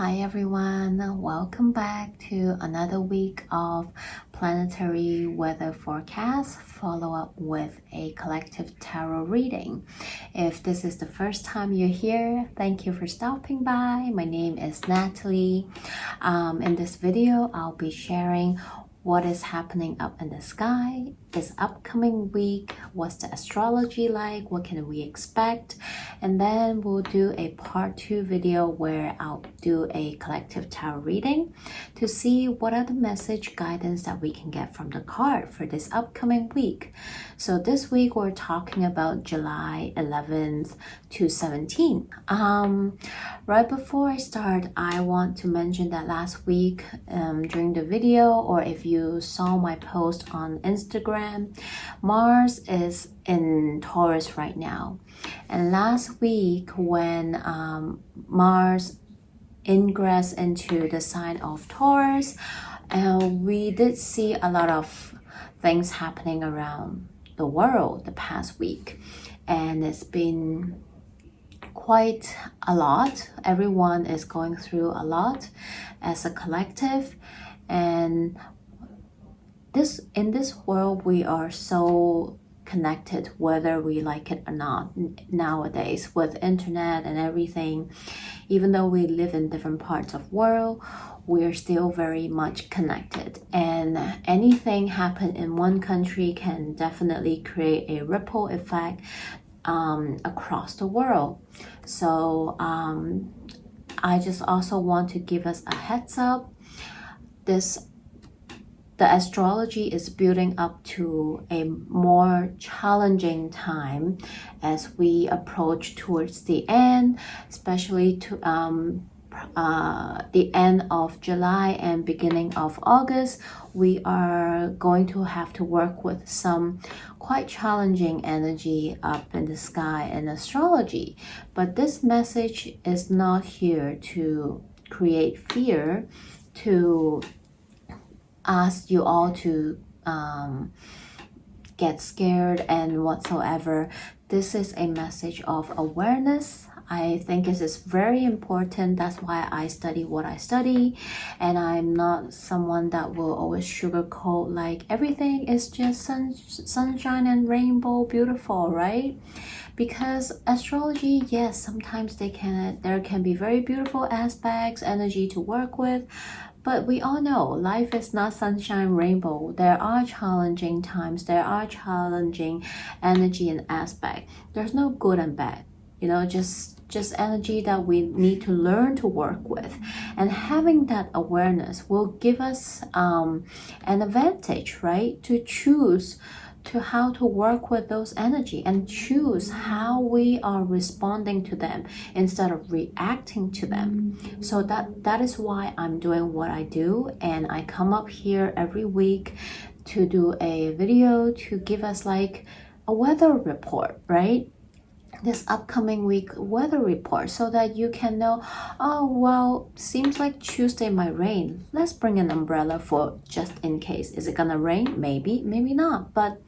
Hi everyone, welcome back to another week of planetary weather forecast, follow up with a collective tarot reading. If this is the first time you're here, thank you for stopping by. My name is Natalie. In this video, I'll be sharing what is happening up in the sky this upcoming week, what's the astrology like, what can we expect, and then we'll do a part 2 video where I'll do a collective tarot reading to see what are the message guidance that we can get from the card for this upcoming week. So this week we're talking about July 11th to 17th. Right before I start, I want to mention that last week during the video, or if you saw my post on Instagram, Mars is in Taurus right now. And last week when Mars ingressed into the sign of Taurus, we did see a lot of things happening around the world the past week. And it's been quite a lot. Everyone is going through a lot as a collective, and in this world we are so connected, whether we like it or not nowadays, with internet and everything. Even though we live in different parts of world, we're still very much connected, and anything happen in one country can definitely create a ripple effect across the world. So I just also want to give us a heads up. The astrology is building up to a more challenging time as we approach towards the end, especially to the end of July and beginning of August. We are going to have to work with some quite challenging energy up in the sky in astrology. But this message is not here to create fear, to ask you all to get scared and whatsoever. This is a message of awareness. I think this is very important. That's why I study what I study, and I'm not someone that will always sugarcoat like everything is just sunshine and rainbow beautiful, right? Because astrology, yes, sometimes there can be very beautiful aspects, energy to work with, but we all know life is not sunshine rainbow. There are challenging times, there are challenging energy and aspect. There's no good and bad, just energy that we need to learn to work with. And having that awareness will give us an advantage, right? To choose to how to work with those energy and choose how we are responding to them instead of reacting to them. So that is why I'm doing what I do, and I come up here every week to do a video to give us like a weather report, right? This upcoming week weather report, so that you can know, oh well, seems like Tuesday might rain, let's bring an umbrella for just in case. Is it gonna rain? Maybe not, but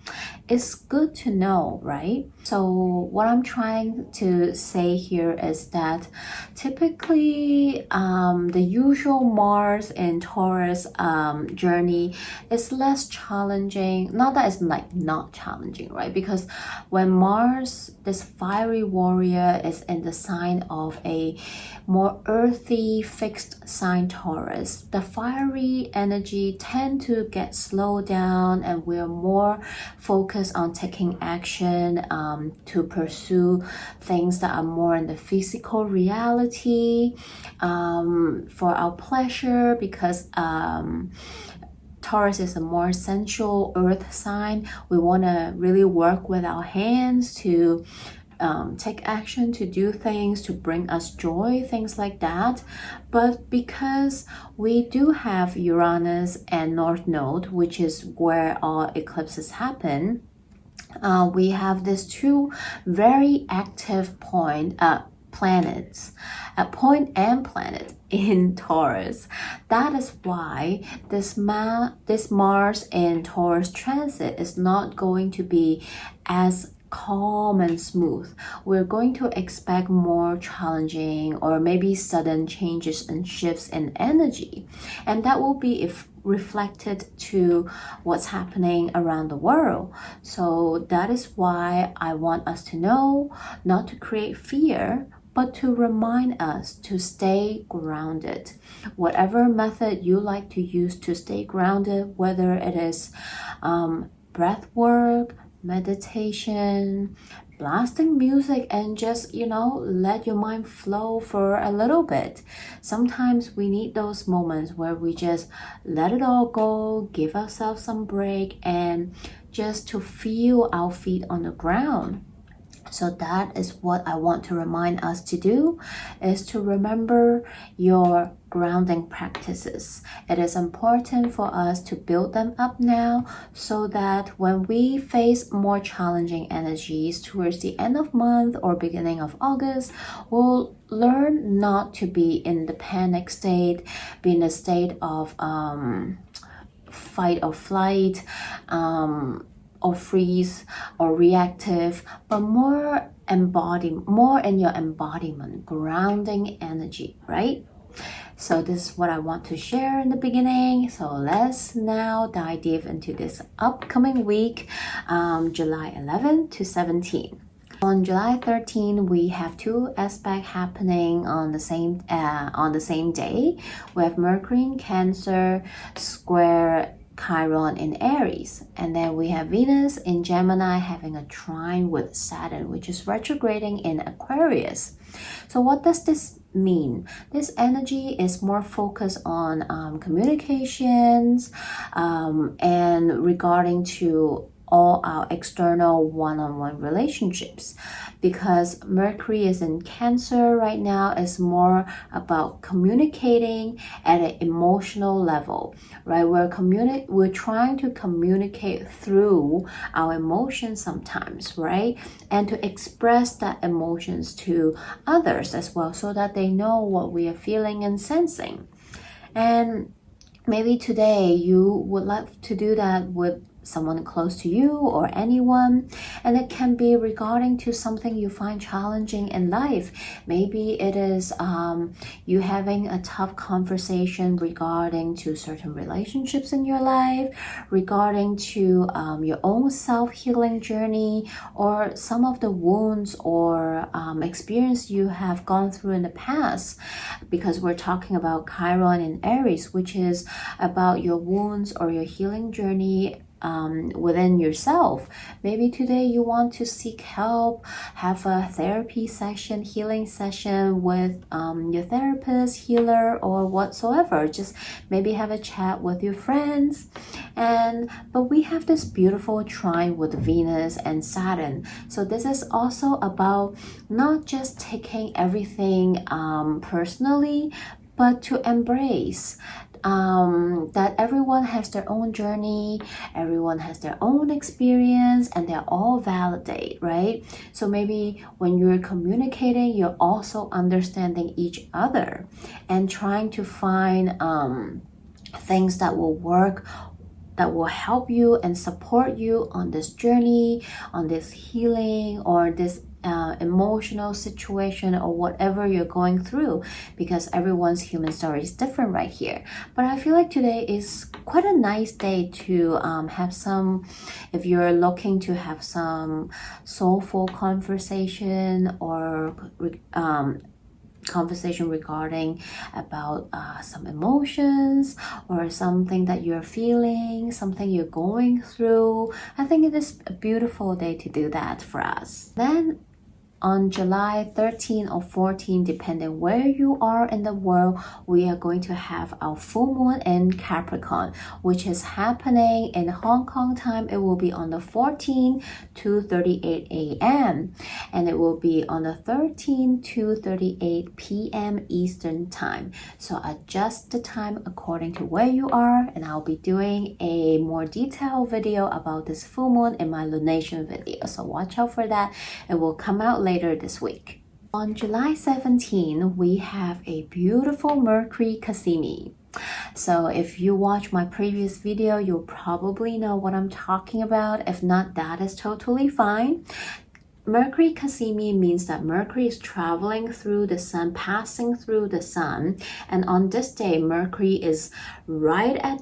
it's good to know, right? So what I'm trying to say here is that typically the usual Mars and Taurus journey is less challenging. Not that it's like not challenging, right? Because when Mars, this fiery warrior, is in the sign of a more earthy fixed sign Taurus, the fiery energy tend to get slowed down, and we're more focused on taking action to pursue things that are more in the physical reality for our pleasure, because Taurus is a more sensual earth sign. We want to really work with our hands to take action, to do things, to bring us joy, things like that. But because we do have Uranus and North Node, which is where all eclipses happen, we have these two very active planets, a point and planet in Taurus. That is why this Mars in Taurus transit is not going to be as calm and smooth. We're going to expect more challenging or maybe sudden changes and shifts in energy. And that will be reflected to what's happening around the world. So that is why I want us to know not to create fear, but to remind us to stay grounded. Whatever method you like to use to stay grounded, whether it is breath work, meditation, blasting music, and just, let your mind flow for a little bit. Sometimes we need those moments where we just let it all go, give ourselves some break, and just to feel our feet on the ground. So that is what I want to remind us to do, is to remember your grounding practices. It is important for us to build them up now so that when we face more challenging energies towards the end of month or beginning of August, we'll learn not to be in the panic state, be in a state of fight or flight, or freeze or reactive, but more in your embodiment, grounding energy, right? So this is what I want to share in the beginning. So let's now dive deep into this upcoming week, July 11 to 17. On July 13, we have two aspects happening on the same day. We have Mercury in Cancer square Chiron in Aries, and then we have Venus in Gemini having a trine with Saturn, which is retrograding in Aquarius. So what does this mean? This energy is more focused on communications and regarding to all our external one-on-one relationships, because Mercury is in Cancer right now. Is more about communicating at an emotional level, right? We're trying to communicate through our emotions sometimes, right? And to express that emotions to others as well, so that they know what we are feeling and sensing. And maybe today you would like to do that with someone close to you or anyone, and it can be regarding to something you find challenging in life. Maybe it is you having a tough conversation regarding to certain relationships in your life, regarding to your own self-healing journey, or some of the wounds or experience you have gone through in the past, because we're talking about Chiron in Aries, which is about your wounds or your healing journey within yourself. Maybe today you want to seek help, have a therapy session, healing session with your therapist, healer, or whatsoever. Just maybe have a chat with your friends. But we have this beautiful trine with Venus and Saturn. So this is also about not just taking everything personally, but to embrace that everyone has their own journey, everyone has their own experience, and they're all valid, right? So maybe when you're communicating, you're also understanding each other and trying to find things that will work, that will help you and support you on this journey, on this healing, or this emotional situation, or whatever you're going through, because everyone's human story is different right here. But I feel like today is quite a nice day to have some, if you're looking to have some soulful conversation, or conversation regarding about some emotions or something that you're feeling, something you're going through. I think it is a beautiful day to do that for us. Then on July 13 or 14, depending where you are in the world, we are going to have our full moon in Capricorn, which is happening in Hong Kong time. It will be on the 14th, 2:38 a.m. and it will be on the 13th, 2:38 p.m. Eastern time. So adjust the time according to where you are, and I'll be doing a more detailed video about this full moon in my lunation video. So watch out for that. It will come out later this week. On July 17, we have a beautiful Mercury Cassimi. So if you watch my previous video, you'll probably know what I'm talking about. If not, that is totally fine. Mercury Cassimi means that Mercury is traveling through the sun, passing through the sun. And on this day, Mercury is right at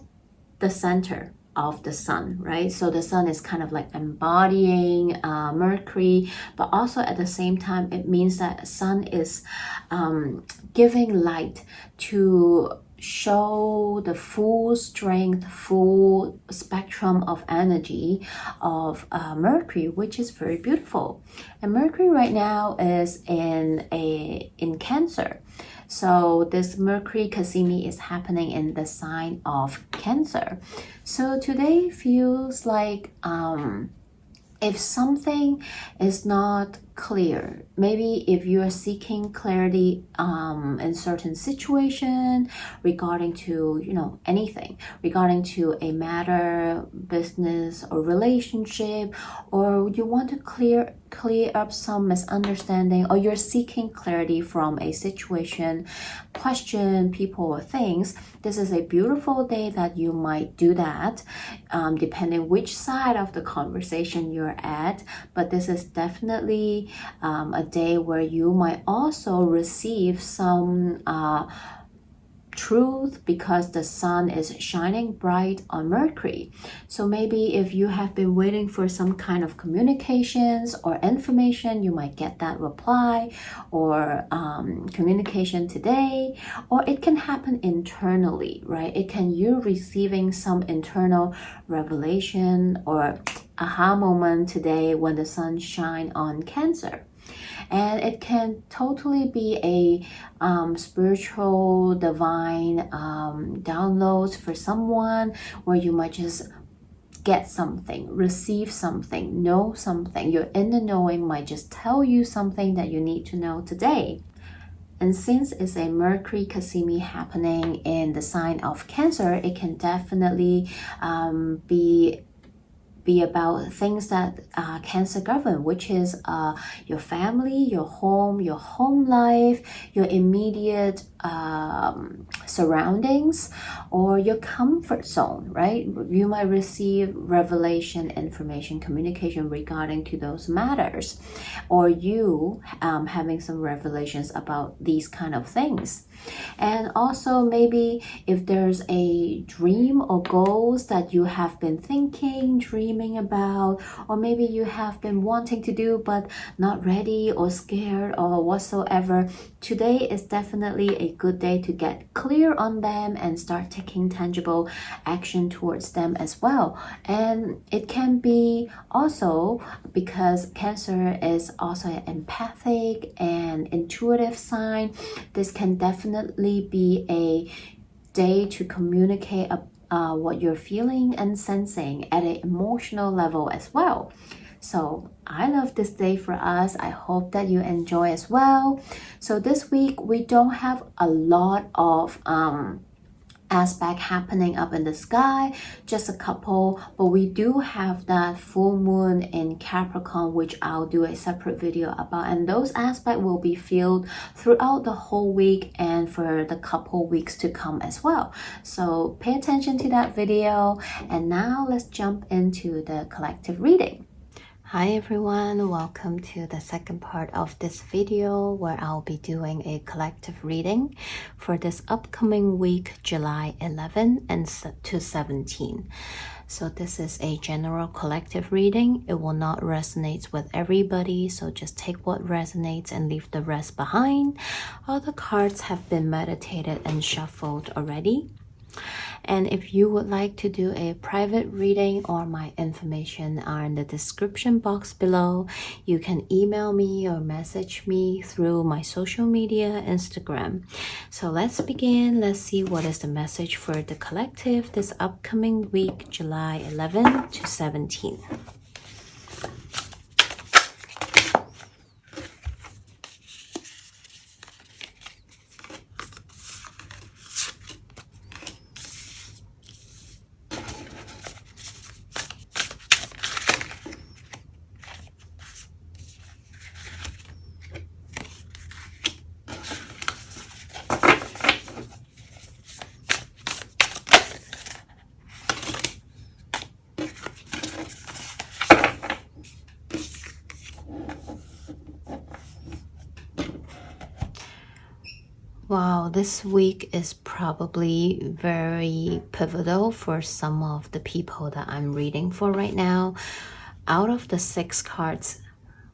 the center of the sun, right? So the sun is kind of like embodying Mercury, but also at the same time, it means that sun is giving light to show the full strength, full spectrum of energy of Mercury, which is very beautiful. And Mercury right now is in Cancer. So this Mercury Cassimi is happening in the sign of Cancer. So today feels like if something is not clear, maybe if you are seeking clarity in certain situation regarding to, anything, regarding to a matter, business or relationship, or you want to clear up some misunderstanding, or you're seeking clarity from a situation, question, people or things, this is a beautiful day that you might do that, depending which side of the conversation you're at. But this is definitely a day where you might also receive some truth because the sun is shining bright on Mercury. So maybe if you have been waiting for some kind of communications or information, you might get that reply or communication today. Or it can happen internally, right? It can you receiving some internal revelation or aha moment today when the sun shines on Cancer. And it can totally be a spiritual, divine downloads for someone where you might just get something, receive something, know something. Your inner knowing might just tell you something that you need to know today. And since it's a Mercury Cassimi happening in the sign of Cancer, it can definitely be about things that Cancer govern, which is your family, your home life, your immediate surroundings, or your comfort zone, right? You might receive revelation, information, communication regarding to those matters, or you having some revelations about these kind of things. And also maybe if there's a dream or goals that you have been thinking, dreaming about, or maybe you have been wanting to do but not ready or scared or whatsoever, today is definitely a good day to get clear on them and start taking tangible action towards them as well. And it can be also because Cancer is also an empathic and intuitive sign. This can definitely be a day to communicate what you're feeling and sensing at an emotional level as well. So I love this day for us. I hope that you enjoy as well. So this week we don't have a lot of aspect happening up in the sky, just a couple, but we do have that full moon in Capricorn, which I'll do a separate video about, and those aspects will be filled throughout the whole week and for the couple weeks to come as well. So pay attention to that video, and now let's jump into the collective reading. Hi everyone, welcome to the second part of this video where I'll be doing a collective reading for this upcoming week, July 11 and to 17. So this is a general collective reading. It will not resonate with everybody, so just take what resonates and leave the rest behind. All the cards have been meditated and shuffled already. And if you would like to do a private reading, or my information are in the description box below, you can email me or message me through my social media, Instagram. So let's begin. Let's see what is the message for the collective this upcoming week, July 11 to 17. this week is probably very pivotal for some of the people that I'm reading for right now. Out of the 6 cards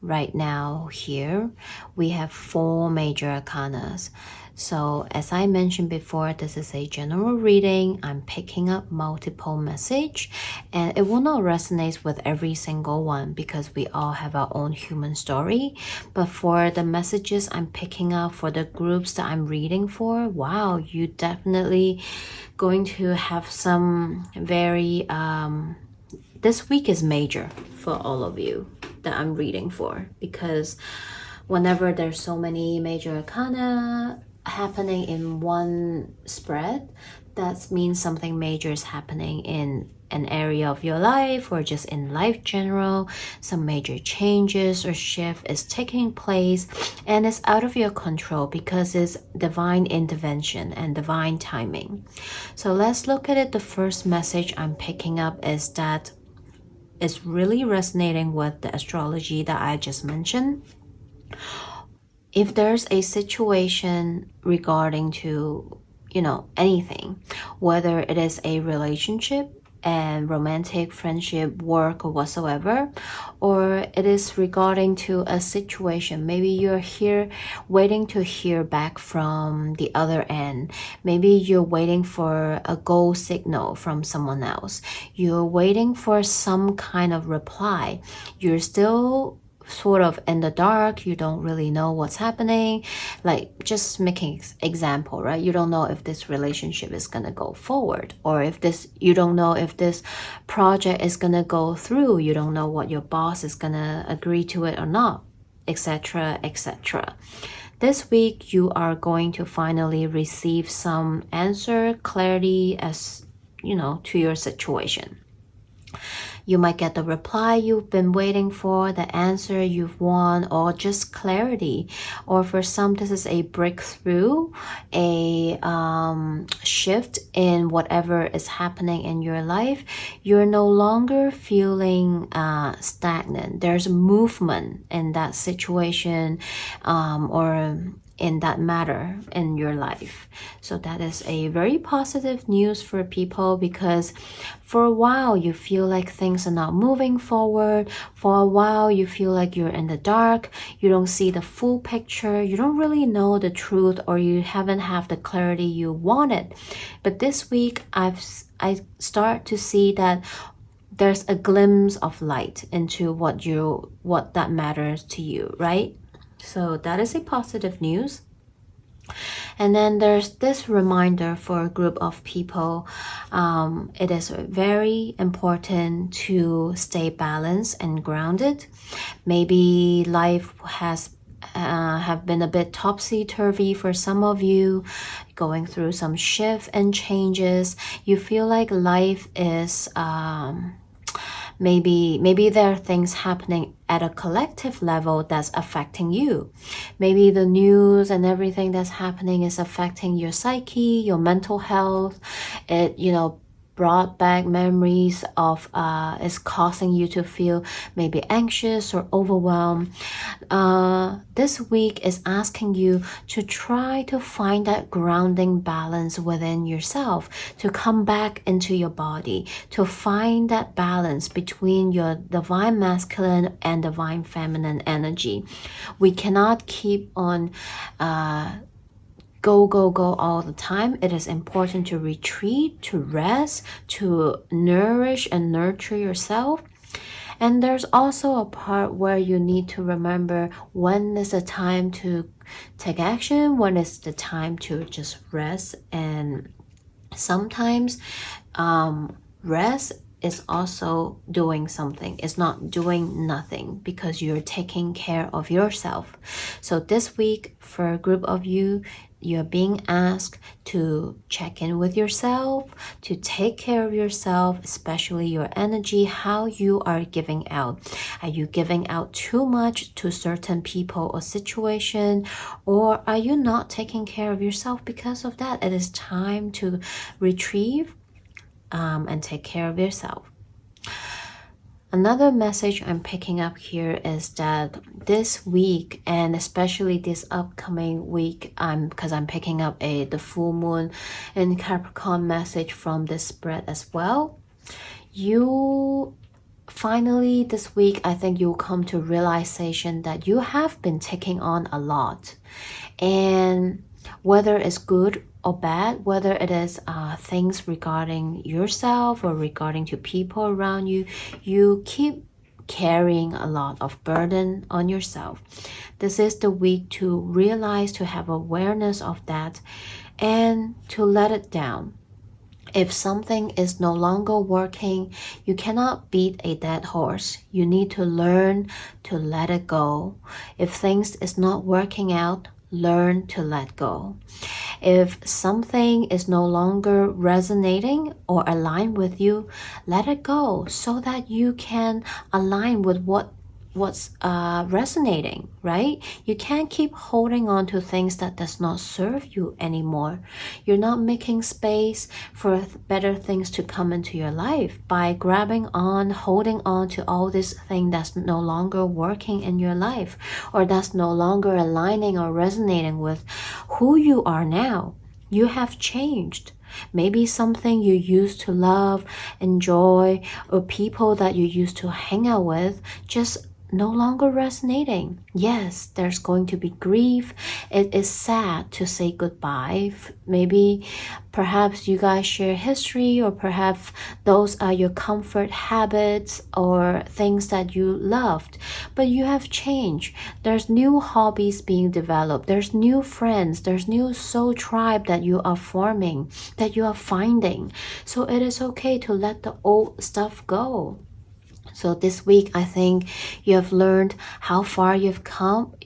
right now here, we have 4 major arcanas. So as I mentioned before, this is a general reading. I'm picking up multiple message, and it will not resonate with every single one because we all have our own human story. But for the messages I'm picking up for the groups that I'm reading for, wow, you definitely going to have some very this week is major for all of you that I'm reading for, because whenever there's so many major arcana happening in one spread, that means something major is happening in an area of your life or just in life general. Some major changes or shift is taking place, and it's out of your control because it's divine intervention and divine timing. So let's look at it. The first message I'm picking up is that it's really resonating with the astrology that I just mentioned. If there's a situation regarding to, anything, whether it is a relationship and romantic, friendship, work, or whatsoever, or it is regarding to a situation, maybe you're here waiting to hear back from the other end. Maybe you're waiting for a go signal from someone else. You're waiting for some kind of reply. You're still sort of in the dark. You don't really know what's happening. Like, just making example, right? You don't know if this relationship is gonna go forward, or you don't know if this project is gonna go through. You don't know what your boss is gonna agree to it or not, etc., etc. This week you are going to finally receive some answer, clarity, as to your situation. You might get the reply you've been waiting for, the answer you've won, or just clarity. Or for some, this is a breakthrough, a shift in whatever is happening in your life. You're no longer feeling stagnant. There's movement in that situation, or in that matter in your life. So that is a very positive news for people, because for a while you feel like things are not moving forward. For a while you feel like you're in the dark. You don't see the full picture. You don't really know the truth, or you haven't have the clarity you wanted. But this week I start to see that there's a glimpse of light into what that matters to you, right? So that is a positive news. And then there's this reminder for a group of people. It is very important to stay balanced and grounded. Maybe life has have been a bit topsy-turvy for some of you, going through some shift and changes. You feel like life is maybe there are things happening at a collective level that's affecting you. Maybe the news and everything that's happening is affecting your psyche, your mental health. It, brought back memories of is causing you to feel maybe anxious or overwhelmed. This week is asking you to try to find that grounding balance within yourself, to come back into your body, to find that balance between your divine masculine and divine feminine energy. We cannot keep on go all the time. It is important to retreat, to rest, to nourish and nurture yourself. And there's also a part where you need to remember when is the time to take action, when is the time to just rest. And sometimes rest is also doing something. It's not doing nothing, because you're taking care of yourself. So this week, for a group of you, you're being asked to check in with yourself, to take care of yourself, especially your energy, how you are giving out. Are you giving out too much to certain people or situation, or are you not taking care of yourself? Because of that, it is time to retrieve and take care of yourself. Another message I'm picking up here is that this week, and especially this upcoming week, because I'm picking up the full moon in Capricorn message from this spread as well. You finally this week, I think you'll come to realization that you have been taking on a lot, and whether it's good or bad, whether it is things regarding yourself or regarding to people around you, you keep carrying a lot of burden on yourself. This is the week to realize, to have awareness of that, and to let it down. If something is no longer working, you cannot beat a dead horse. You need to learn to let it go. If things is not working out, learn to let go. If something is no longer resonating or aligned with you, let it go so that you can align with what's resonating, right? You can't keep holding on to things that does not serve you anymore. You're not making space for better things to come into your life by grabbing on, holding on to all this thing that's no longer working in your life, or that's no longer aligning or resonating with who you are now. You have changed. Maybe something you used to love, enjoy, or people that you used to hang out with just no longer resonating. Yes, there's going to be grief. It is sad to say goodbye. Maybe perhaps you guys share history, or perhaps those are your comfort habits or things that you loved, but you have changed. There's new hobbies being developed. There's new friends. There's new soul tribe that you are forming, that you are finding. So it is okay to let the old stuff go. So this week, I think you have learned how far you've come,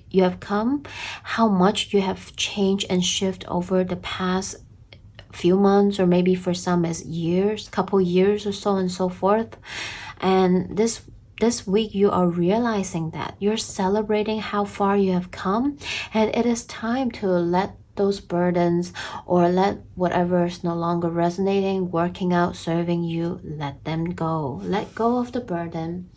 how much you have changed and shifted over the past few months, or maybe for some as years, couple years or so, and so forth. And this week you are realizing that you're celebrating how far you have come, and it is time to let those burdens, or let whatever is no longer resonating, working out, serving you, let them go. Let go of the burden.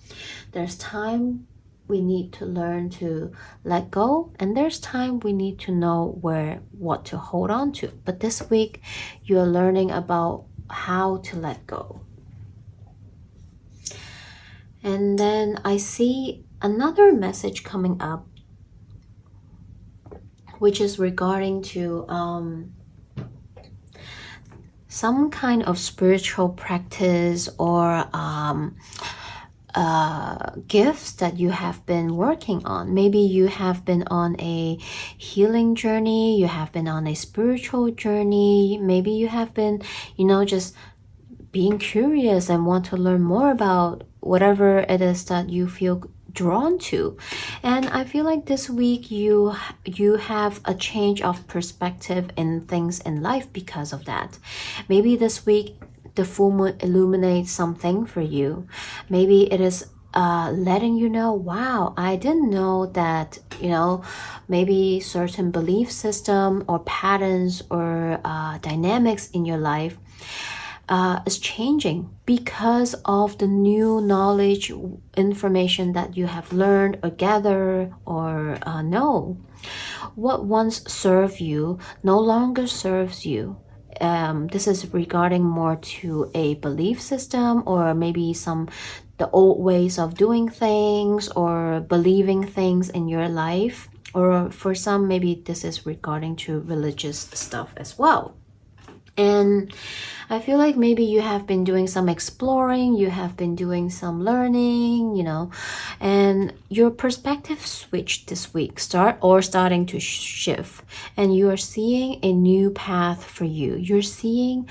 There's time we need to learn to let go, and there's time we need to know what to hold on to. But this week you're learning about how to let go. And then I see another message coming up, which is regarding to some kind of spiritual practice or gifts that you have been working on. Maybe you have been on a healing journey, you have been on a spiritual journey, maybe you have been, just being curious and want to learn more about whatever it is that you feel drawn to. And I feel like this week you have a change of perspective in things in life because of that. Maybe this week the full moon illuminates something for you. Maybe it is letting you know, wow, I didn't know that, maybe certain belief system or patterns or dynamics in your life is changing because of the new knowledge, information that you have learned or gathered or know. What once served you no longer serves you. This is regarding more to a belief system, or maybe the old ways of doing things or believing things in your life. Or for some, maybe this is regarding to religious stuff as well. And I feel like maybe you have been doing some exploring, you have been doing some learning, and your perspective switched this week, starting to shift, and you are seeing a new path for you. You're seeing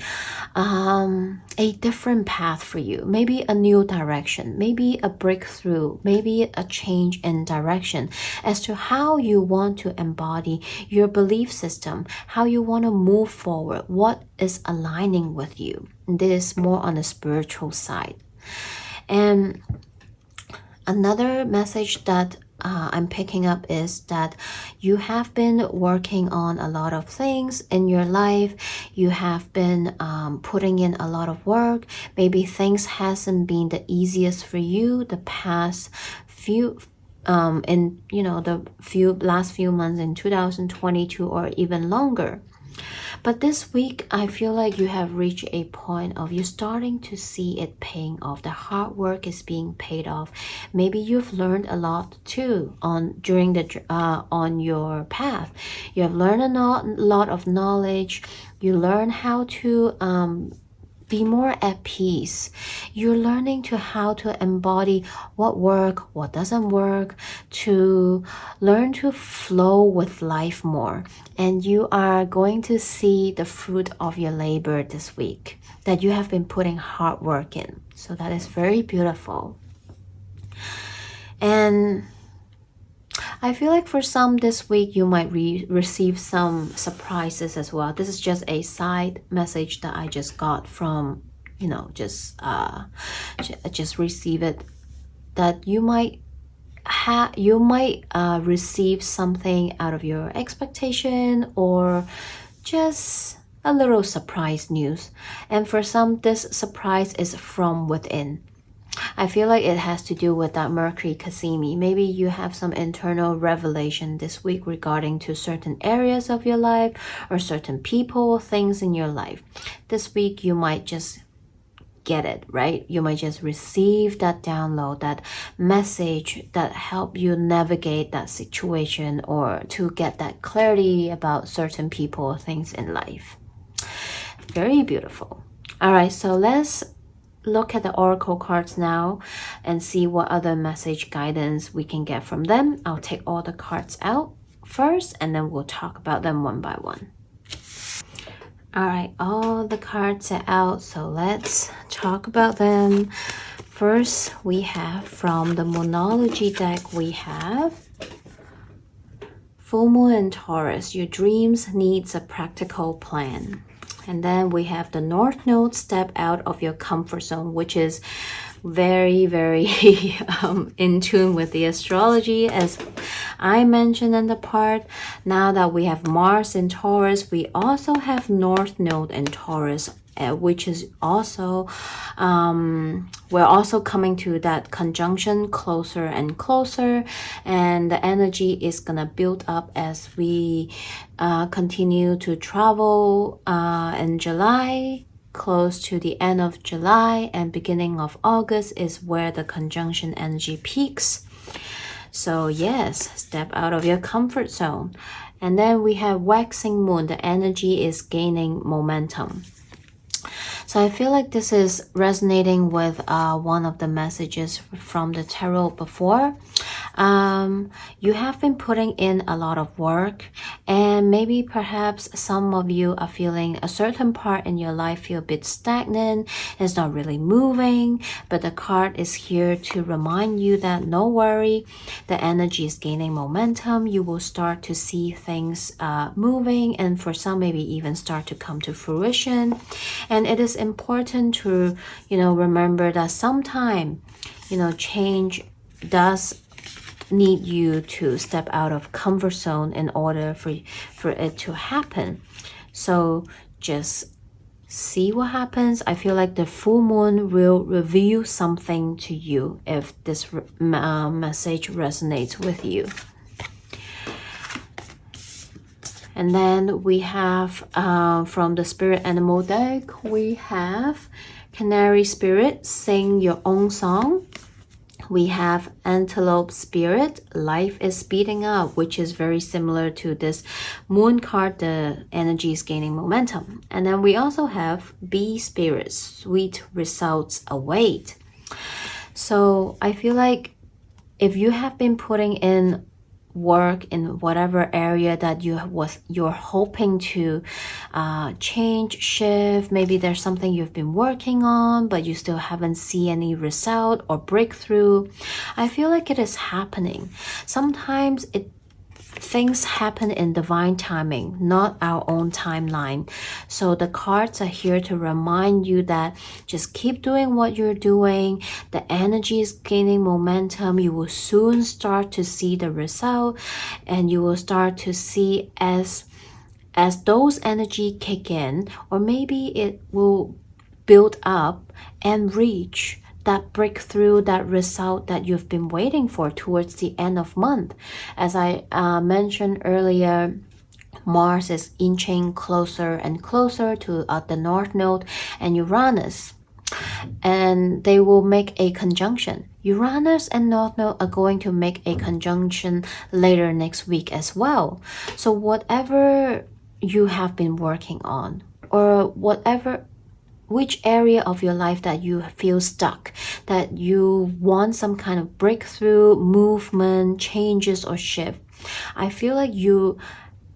a different path for you, maybe a new direction, maybe a breakthrough, maybe a change in direction as to how you want to embody your belief system, how you want to move forward, what is aligning with you. This is more on the spiritual side. And another message that I'm picking up is that you have been working on a lot of things in your life. You have been putting in a lot of work. Maybe things hasn't been the easiest for you the past few in the last few months in 2022 or even longer. But this week, I feel like you have reached a point of you starting to see it paying off. The hard work is being paid off. Maybe you've learned a lot too on your path. You have learned a lot of knowledge. You learn how to be more at peace. You're learning to how to embody what work, what doesn't work, to learn to flow with life more. And you are going to see the fruit of your labor this week that you have been putting hard work in. So that is very beautiful. And I feel like for some this week you might receive some surprises as well. This is just a side message that I just got from, just receive it. That you might receive something out of your expectation or just a little surprise news. And for some, this surprise is from within. I feel like it has to do with that Mercury Kasimi. Maybe you have some internal revelation this week regarding to certain areas of your life or certain people, things in your life. This week you might just get it, right? You might just receive that download, that message that help you navigate that situation or to get that clarity about certain people or things in life. Very beautiful. All right, so let's look at the oracle cards now and see what other message guidance we can get from them. I'll take all the cards out first and then we'll talk about them one by one. All right, all the cards are out, so let's talk about them. First, we have from the Moonology deck, we have Full Moon and Taurus. Your dreams needs a practical plan. And then we have the North Node, step out of your comfort zone, which is very, very in tune with the astrology, as I mentioned in the part. Now that we have Mars in Taurus, we also have North Node in Taurus, which is also, we're also coming to that conjunction closer and closer, and the energy is gonna build up as we continue to travel in July. Close to the end of July and beginning of August is where the conjunction energy peaks. So yes, step out of your comfort zone. And then we have waxing moon. The energy is gaining momentum. So I feel like this is resonating with one of the messages from the tarot before. You have been putting in a lot of work, and maybe perhaps some of you are feeling a certain part in your life feel a bit stagnant. It's not really moving, but the card is here to remind you that no worry, the energy is gaining momentum. You will start to see things moving, and for some maybe even start to come to fruition. And it is important to remember that sometime change does need you to step out of comfort zone in order for it to happen. So just see what happens. I feel like the full moon will reveal something to you if this message resonates with you. And then we have from the spirit animal deck, we have Canary Spirit, sing your own song. We have Antelope Spirit, life is speeding up, which is very similar to this moon card. The energy is gaining momentum. And then we also have Bee Spirit, sweet results await. So I feel like if you have been putting in work in whatever area that you're hoping to change, shift, maybe there's something you've been working on but you still haven't seen any result or breakthrough, I feel like it is happening. Sometimes things happen in divine timing, not our own timeline. So the cards are here to remind you that just keep doing what you're doing. The energy is gaining momentum. You will soon start to see the result, and you will start to see as those energy kick in, or maybe it will build up and reach that breakthrough, that result that you've been waiting for towards the end of month. As I mentioned earlier, Mars is inching closer and closer to the North Node and Uranus, and they will make a conjunction. Uranus and North Node are going to make a conjunction later next week as well. So whatever you have been working on, or which area of your life that you feel stuck, that you want some kind of breakthrough, movement, changes, or shift, I feel like you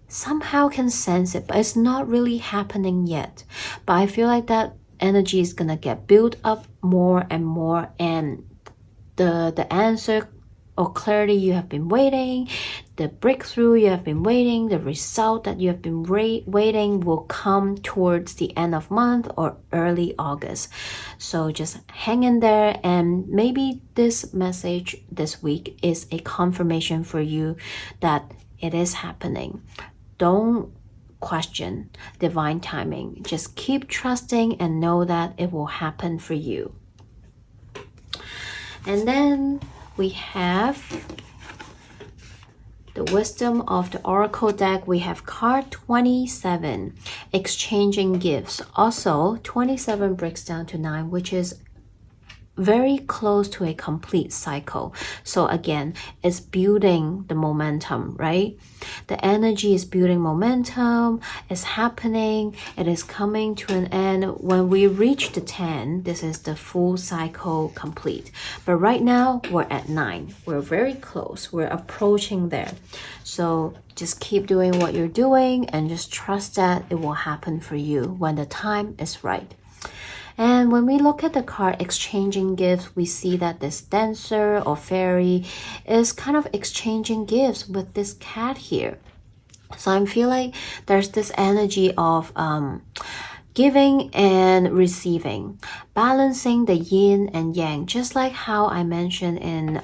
somehow can sense it, but it's not really happening yet. But I feel like that energy is gonna get built up more and more, and the answer or clarity you have been waiting, the breakthrough you have been waiting, the result that you have been waiting will come towards the end of month or early August. So just hang in there, and maybe this message this week is a confirmation for you that it is happening. Don't question divine timing. Just keep trusting and know that it will happen for you. And then we have the wisdom of the Oracle deck. We have card 27, exchanging gifts. Also, 27 breaks down to 9, which is very close to a complete cycle. So again, it's building the momentum, right? The energy is building momentum, it's happening, it is coming to an end. When we reach the 10, this is the full cycle complete. But right now, we're at 9. We're very close. We're approaching there. So just keep doing what you're doing and just trust that it will happen for you when the time is right. And when we look at the card exchanging gifts, we see that this dancer or fairy is kind of exchanging gifts with this cat here. So I feel like there's this energy of giving and receiving, balancing the yin and yang, just like how I mentioned in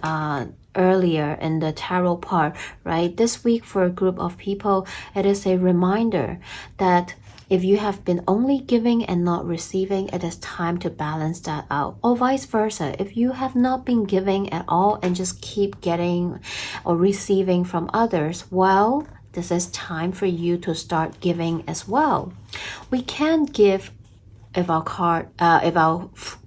earlier in the tarot part, right? This week for a group of people, it is a reminder that if you have been only giving and not receiving, it is time to balance that out. Or vice versa. If you have not been giving at all and just keep getting or receiving from others, well, this is time for you to start giving as well. We can't give if our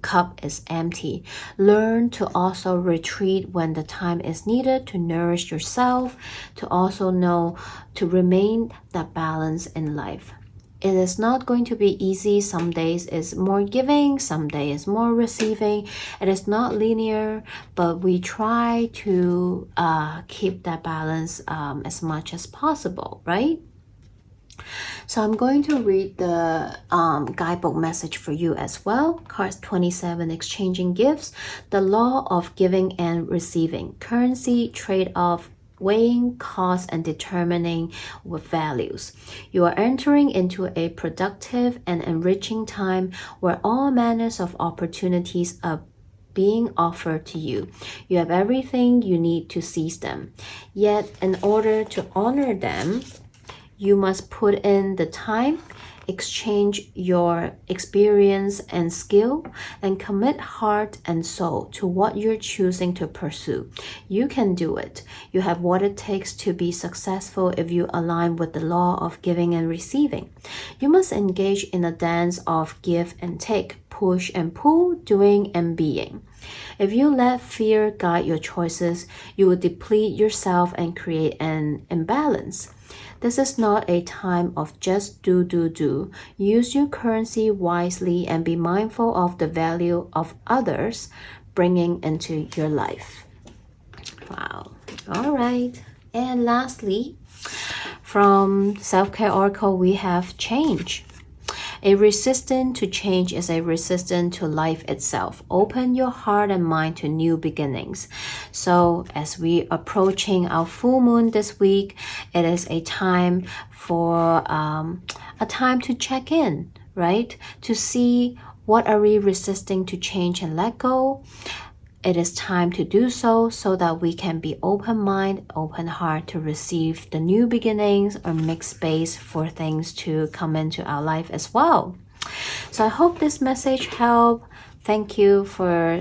cup is empty. Learn to also retreat when the time is needed to nourish yourself, to also know to remain that balance in life. It is not going to be easy. Some days is more giving, some days is more receiving. It is not linear, but we try to keep that balance as much as possible, right? So I'm going to read the guidebook message for you as well. Cards 27, exchanging gifts, the law of giving and receiving, currency trade-off, weighing costs and determining with values. You are entering into a productive and enriching time where all manners of opportunities are being offered to you. You have everything you need to seize them. Yet, in order to honor them, you must put in the time, exchange your experience and skill, and commit heart and soul to what you're choosing to pursue. You can do it. You have what it takes to be successful if you align with the law of giving and receiving. You must engage in a dance of give and take, push and pull, doing and being. If you let fear guide your choices, you will deplete yourself and create an imbalance. This is not a time of just do. Use your currency wisely and be mindful of the value of others bringing into your life. Wow. All right. And lastly, from Self-Care Oracle, we have change. A resistance to change is a resistance to life itself. Open your heart and mind to new beginnings. So as we approaching our full moon this week, it is a time for a time to check in, right? To see what are we resisting to change and let go. It is time to do so that we can be open mind, open heart to receive the new beginnings or make space for things to come into our life as well. So I hope this message helped. Thank you for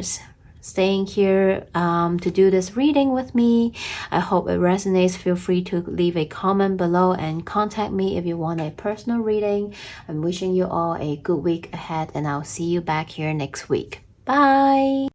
staying here to do this reading with me. I hope it resonates. Feel free to leave a comment below and contact me if you want a personal reading. I'm wishing you all a good week ahead, and I'll see you back here next week. Bye!